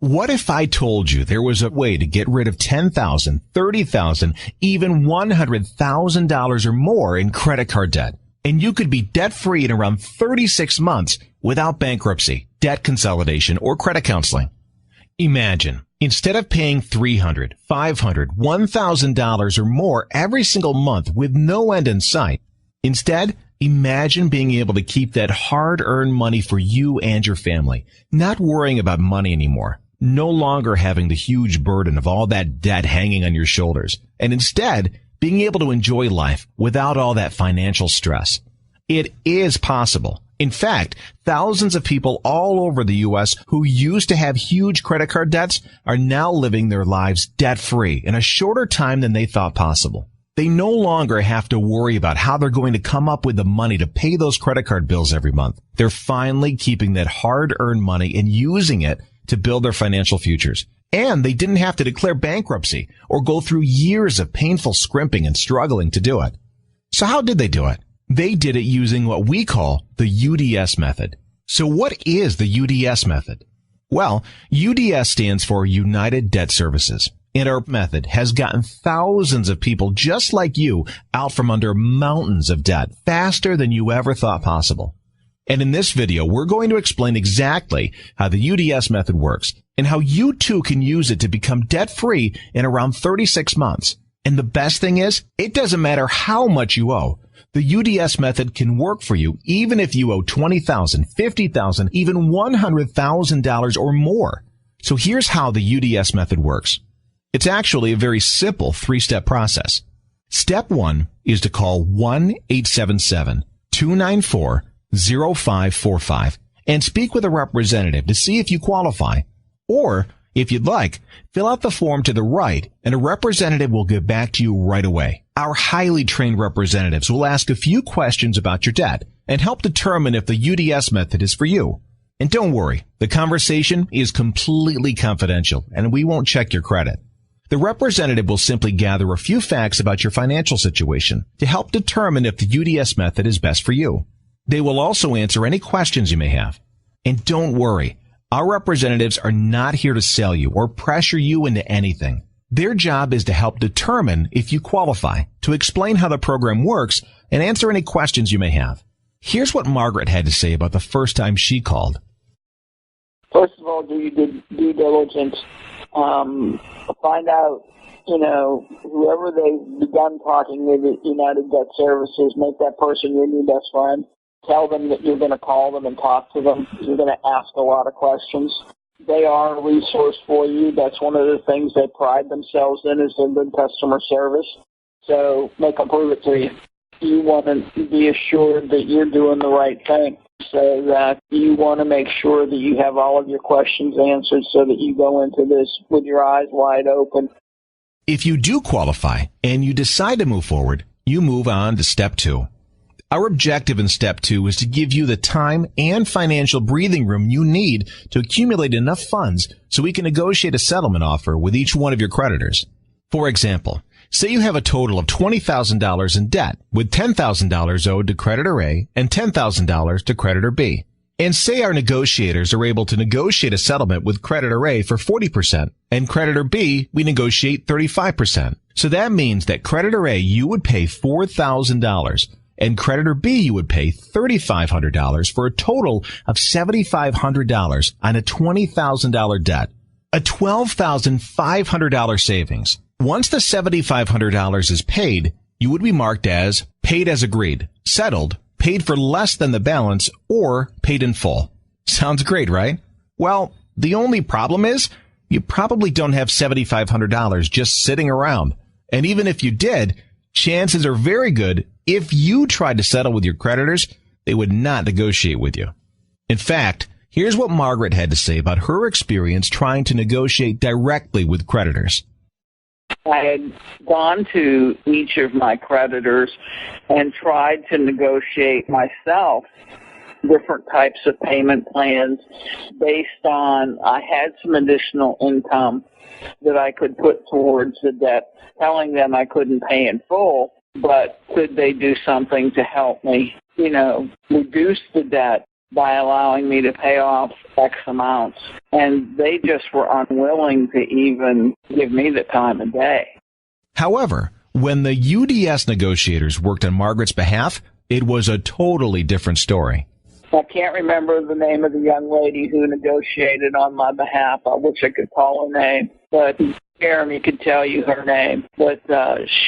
What if I told you there was a way to get rid of $10,000, $30,000, even $100,000 or more in credit card debt? And you could be debt-free in around 36 months without bankruptcy, debt consolidation, or credit counseling. Imagine, instead of paying $300, $500, $1,000 or more every single month with no end in sight, instead, imagine being able to keep that hard-earned money for you and your family, not worrying about money anymore, no longer having the huge burden of all that debt hanging on your shoulders, and instead, being able to enjoy life without all that financial stress. It is possible. In fact, thousands of people all over the U.S. who used to have huge credit card debts are now living their lives debt-free in a shorter time than they thought possible. They no longer have to worry about how they're going to come up with the money to pay those credit card bills every month. They're finally keeping that hard-earned money and using it to build their financial futures. And they didn't have to declare bankruptcy or go through years of painful scrimping and struggling to do it. So how did they do it? They did it using what we call the UDS method. So what is the UDS method? Well, UDS stands for United Debt Services. And our method has gotten thousands of people just like you out from under mountains of debt faster than you ever thought possible. And in this video, we're going to explain exactly how the UDS method works and how you too can use it to become debt-free in around 36 months. And the best thing is, it doesn't matter how much you owe. The UDS method can work for you even if you owe $20,000, $50,000, even $100,000 or more. So here's how the UDS method works. It's actually a very simple 3-step process. Step 1 is to call 1-877-294-0545 and speak with a representative to see if you qualify. Or, if you'd like, fill out the form to the right and a representative will get back to you right away. Our highly trained representatives will ask a few questions about your debt and help determine if the UDS method is for you. And don't worry, the conversation is completely confidential and we won't check your credit. The representative will simply gather a few facts about your financial situation to help determine if the UDS method is best for you. They will also answer any questions you may have. And don't worry, our representatives are not here to sell you or pressure you into anything. Their job is to help determine if you qualify, to explain how the program works, and answer any questions you may have. Here's what Margaret had to say about the first time she called. First of all, do your due diligence. Find out, whoever they've begun talking with at United Debt Services, make that person your new best friend. Tell them that you're going to call them and talk to them. You're going to ask a lot of questions. They are a resource for you. That's one of the things they pride themselves in is their good customer service. So make them prove it to you. You want to be assured that you're doing the right thing. So that you want to make sure that you have all of your questions answered so that you go into this with your eyes wide open. If you do qualify and you decide to move forward, you move on to step 2. Our objective in step 2 is to give you the time and financial breathing room you need to accumulate enough funds so we can negotiate a settlement offer with each one of your creditors. For example, say you have a total of $20,000 in debt with $10,000 owed to creditor A and $10,000 to creditor B. And say our negotiators are able to negotiate a settlement with creditor A for 40% and creditor B, we negotiate 35%. So that means that creditor A, you would pay $4,000 and creditor B, you would pay $3,500 for a total of $7,500 on a $20,000 debt. A $12,500 savings. Once the $7,500 is paid, you would be marked as paid as agreed, settled, paid for less than the balance, or paid in full. Sounds great, right? Well, the only problem is you probably don't have $7,500 just sitting around. And even if you did, chances are very good if you tried to settle with your creditors, they would not negotiate with you. In fact, here's what Margaret had to say about her experience trying to negotiate directly with creditors. I had gone to each of my creditors and tried to negotiate myself different types of payment plans based on I had some additional income that I could put towards the debt, telling them I couldn't pay in full, but could they do something to help me, reduce the debt by allowing me to pay off X amounts. And they just were unwilling to even give me the time of day. However, when the UDS negotiators worked on Margaret's behalf, it was a totally different story. I can't remember the name of the young lady who negotiated on my behalf. I wish I could call her name, but Jeremy could tell you her name. But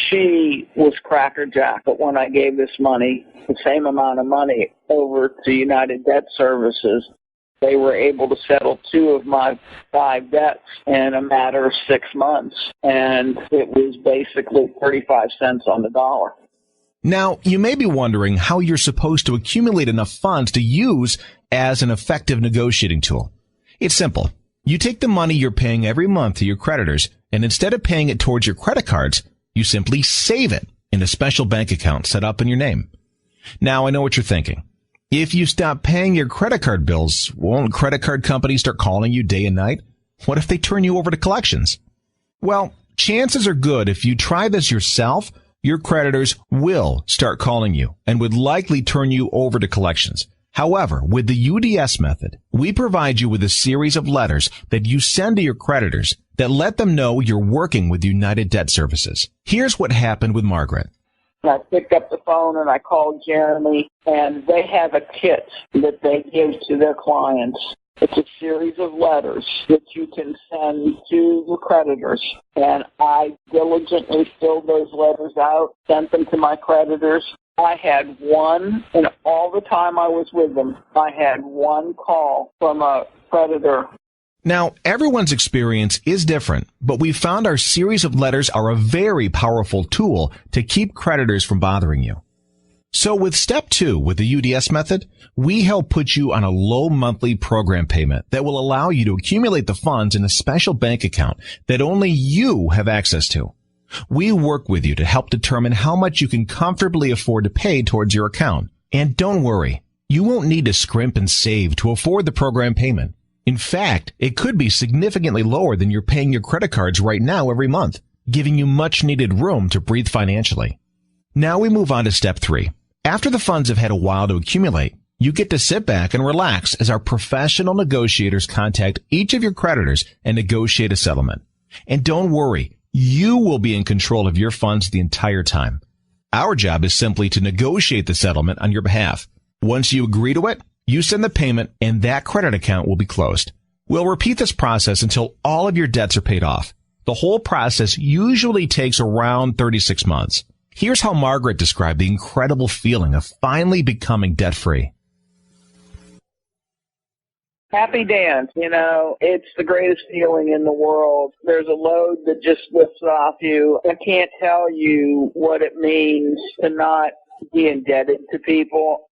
she was crackerjack. But when I gave this money, the same amount of money, over to United Debt Services, they were able to settle 2 of my 5 debts in a matter of 6 months. And it was basically 35 cents on the dollar. Now, you may be wondering how you're supposed to accumulate enough funds to use as an effective negotiating tool. It's simple. You take the money you're paying every month to your creditors, and instead of paying it towards your credit cards, you simply save it in a special bank account set up in your name. Now, I know what you're thinking. If you stop paying your credit card bills, won't credit card companies start calling you day and night? What if they turn you over to collections? Well, chances are good if you try this yourself, your creditors will start calling you and would likely turn you over to collections. However, with the UDS method, we provide you with a series of letters that you send to your creditors that let them know you're working with United Debt Services. Here's what happened with Margaret. I picked up the phone and I called Jeremy, and they have a kit that they give to their clients. It's a series of letters that you can send to the creditors. And I diligently filled those letters out, sent them to my creditors. I had one, and all the time I was with them, I had one call from a creditor. Now, everyone's experience is different, but we found our series of letters are a very powerful tool to keep creditors from bothering you. So with step 2, with the UDS method, we help put you on a low monthly program payment that will allow you to accumulate the funds in a special bank account that only you have access to. We work with you to help determine how much you can comfortably afford to pay towards your account. And don't worry, you won't need to scrimp and save to afford the program payment. In fact, it could be significantly lower than you're paying your credit cards right now every month, giving you much needed room to breathe financially. Now we move on to step 3. After the funds have had a while to accumulate, you get to sit back and relax as our professional negotiators contact each of your creditors and negotiate a settlement. And don't worry, you will be in control of your funds the entire time. Our job is simply to negotiate the settlement on your behalf. Once you agree to it, you send the payment and that credit account will be closed. We'll repeat this process until all of your debts are paid off. The whole process usually takes around 36 months. Here's how Margaret described the incredible feeling of finally becoming debt-free. Happy dance, it's the greatest feeling in the world. There's a load that just lifts off you. I can't tell you what it means to not be indebted to people.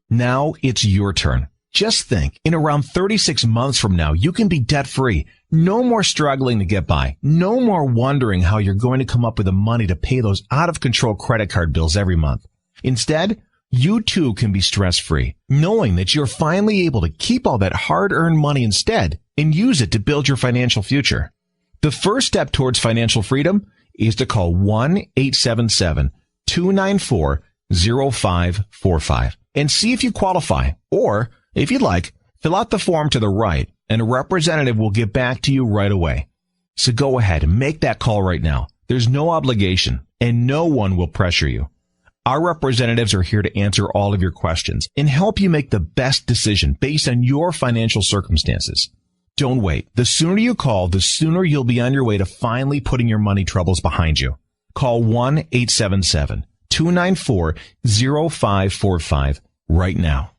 Now it's your turn. Just think, in around 36 months from now, you can be debt-free. No more struggling to get by. No more wondering how you're going to come up with the money to pay those out-of-control credit card bills every month. Instead, you too can be stress-free, knowing that you're finally able to keep all that hard-earned money instead and use it to build your financial future. The first step towards financial freedom is to call 1-877-294-0545 and see if you qualify. Or, if you'd like, fill out the form to the right and a representative will get back to you right away. So go ahead and make that call right now. There's no obligation and no one will pressure you. Our representatives are here to answer all of your questions and help you make the best decision based on your financial circumstances. Don't wait. The sooner you call, the sooner you'll be on your way to finally putting your money troubles behind you. Call 1-877-294-0545 right now.